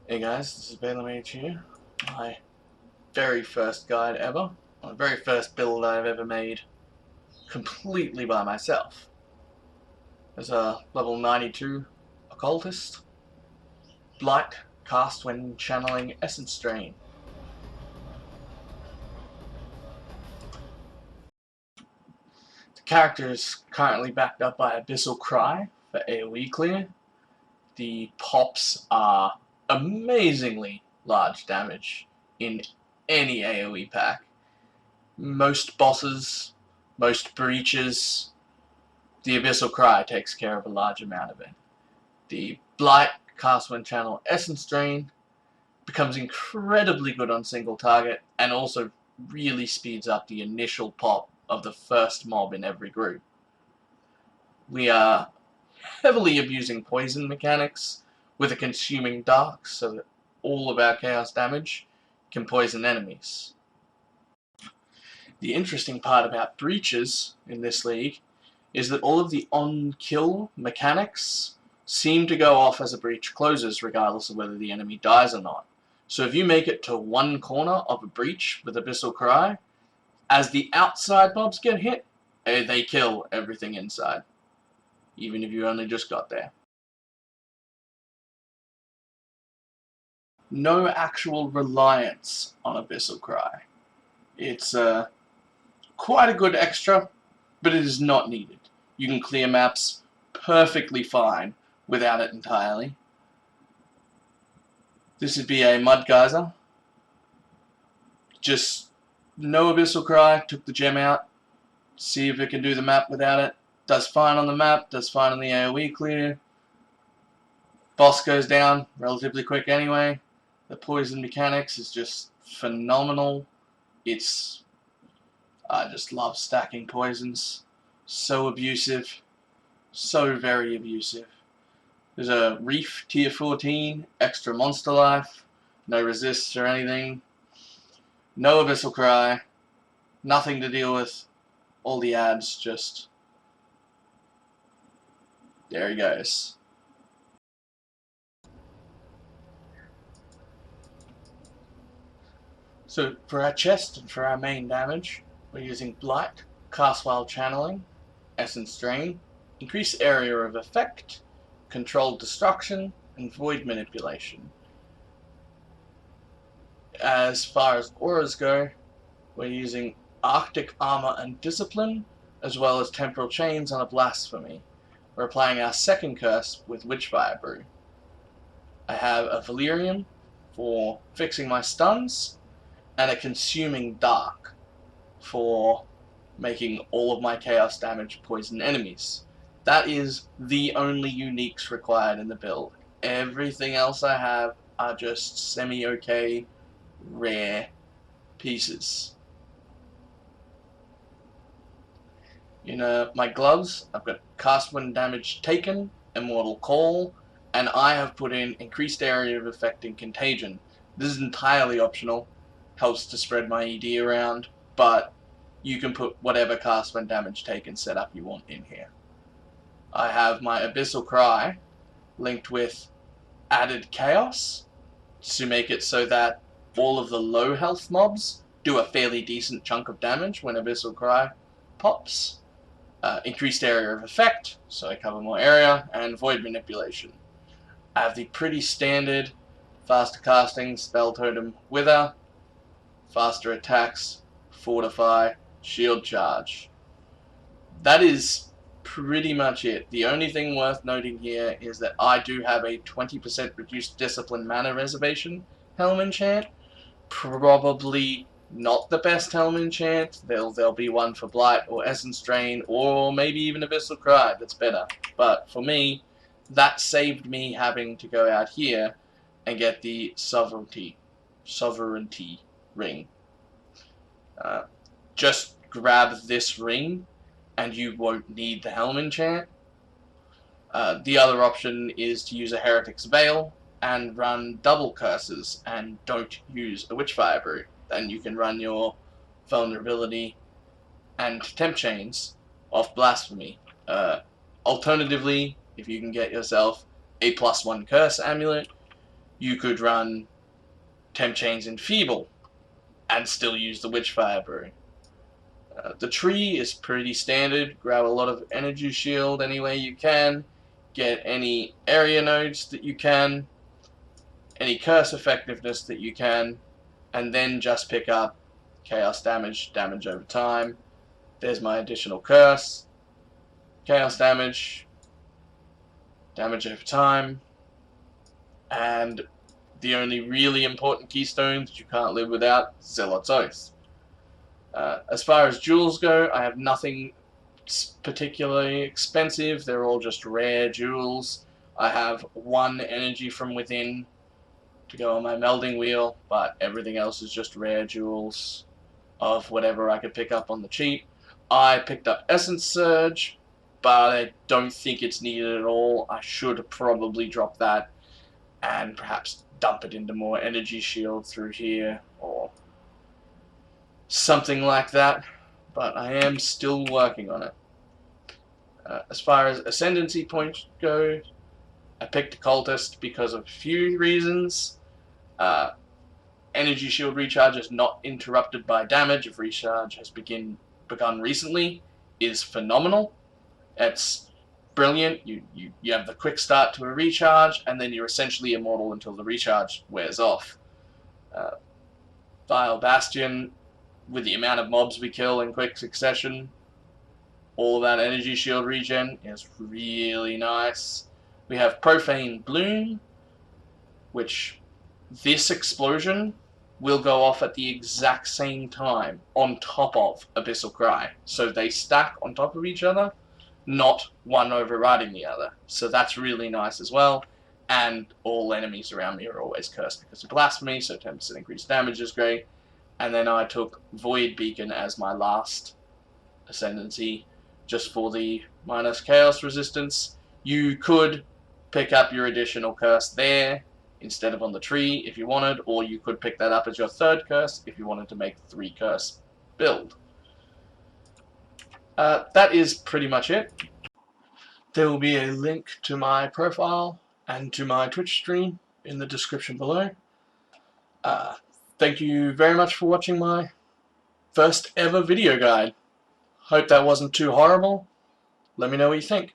Hey guys, this is BalorIsTheWeapon here. My very first guide ever. My very first build I've ever made completely by myself. As a level 92 occultist. Blight, cast when channeling Essence Drain. The character is currently backed up by Abyssal Cry for AoE clear. The pops are amazingly large damage in any AoE pack. Most bosses, most breaches, the Abyssal Cry takes care of a large amount of it. The Blight, cast when channel Essence Drain, becomes incredibly good on single target and also really speeds up the initial pop of the first mob in every group. We are heavily abusing poison mechanics with a consuming dark so that all of our chaos damage can poison enemies. The interesting part about breaches in this league is that all of the on-kill mechanics seem to go off as a breach closes regardless of whether the enemy dies or not. So if you make it to one corner of a breach with Abyssal Cry, as the outside mobs get hit, they kill everything inside, even if you only just got there. No actual reliance on Abyssal Cry. It's quite a good extra, but it is not needed. You can clear maps perfectly fine without it entirely. This would be a Mud Geyser. Just no Abyssal Cry, took the gem out, see if it can do the map without it. Does fine on the map, does fine on the AoE clear. Boss goes down relatively quick anyway. The poison mechanics is just phenomenal. I just love stacking poisons. So abusive. So very abusive. There's a Reef tier 14, extra monster life, no resists or anything, no Abyssal Cry, nothing to deal with, all the ads just... there he goes. So for our chest and for our main damage, we're using Blight, cast while channeling, Essence Drain, increase area of effect, controlled destruction, and void manipulation. As far as auras go, we're using Arctic Armor and Discipline, as well as Temporal Chains on a Blasphemy. We're applying our second curse with Witchfire Brew. I have a Valerian for fixing my stuns, and a Consuming Dark for making all of my chaos damage poison enemies. That is the only uniques required in the build. Everything else I have are just semi-okay, rare pieces. In my gloves, I've got cast when damage taken, Immortal Call, and I have put in increased area of effect and contagion. This is entirely optional, helps to spread my ED around, but you can put whatever cast when damage taken setup you want in here. I have my Abyssal Cry linked with added chaos to make it so that all of the low health mobs do a fairly decent chunk of damage when Abyssal Cry pops. Increased area of effect, so I cover more area, and void manipulation. I have the pretty standard faster casting, spell totem, wither, faster attacks, fortify, shield charge. That is pretty much it. The only thing worth noting here is that I do have a 20% reduced discipline mana reservation helm enchant. Probably not the best helm enchant. There'll be one for Blight or Essence Drain or maybe even Abyssal Cry that's better. But for me, that saved me having to go out here and get the Sovereignty ring. Just grab this ring and you won't need the helm enchant. The other option is to use a Heretic's Veil and run double curses and don't use a Witchfire Brew. Then you can run your vulnerability and temp chains off Blasphemy. Alternatively, if you can get yourself a +1 curse amulet, You could run Temp Chains Enfeeble and still use the Witchfire Brew. The tree is pretty standard. Grab a lot of energy shield any way you can. Get any area nodes that you can. Any curse effectiveness that you can. And then just pick up chaos damage, damage over time. There's my additional curse. Chaos damage, damage over time. And the only really important keystone that you can't live without, Zealot's Oath. As far as jewels go, I have nothing particularly expensive. They're all just rare jewels. I have one energy from within to go on my melding wheel, but everything else is just rare jewels of whatever I could pick up on the cheap. I picked up Essence Surge, but I don't think it's needed at all. I should probably drop that and perhaps dump it into more energy shield through here or something like that, but I am still working on it. As far as Ascendancy points go, I picked a Cultist because of a few reasons. Energy shield recharge is not interrupted by damage if recharge has begun recently, is phenomenal. It's brilliant. You have the quick start to a recharge, and then you're essentially immortal until the recharge wears off. Vile Bastion, with the amount of mobs we kill in quick succession, all of that energy shield regen is really nice. We have Profane Bloom, which this explosion will go off at the exact same time on top of Abyssal Cry. So they stack on top of each other, not one overriding the other. So that's really nice as well. And all enemies around me are always cursed because of Blasphemy, so 10% increased damage is great. And then I took Void Beacon as my last Ascendancy, just for the minus Chaos resistance. You could pick up your additional curse there instead of on the tree if you wanted, or you could pick that up as your third curse if you wanted to make 3 curse build. That is pretty much it. There will be a link to my profile and to my Twitch stream in the description below. Thank you very much for watching my first ever video guide. Hope that wasn't too horrible. Let me know what you think.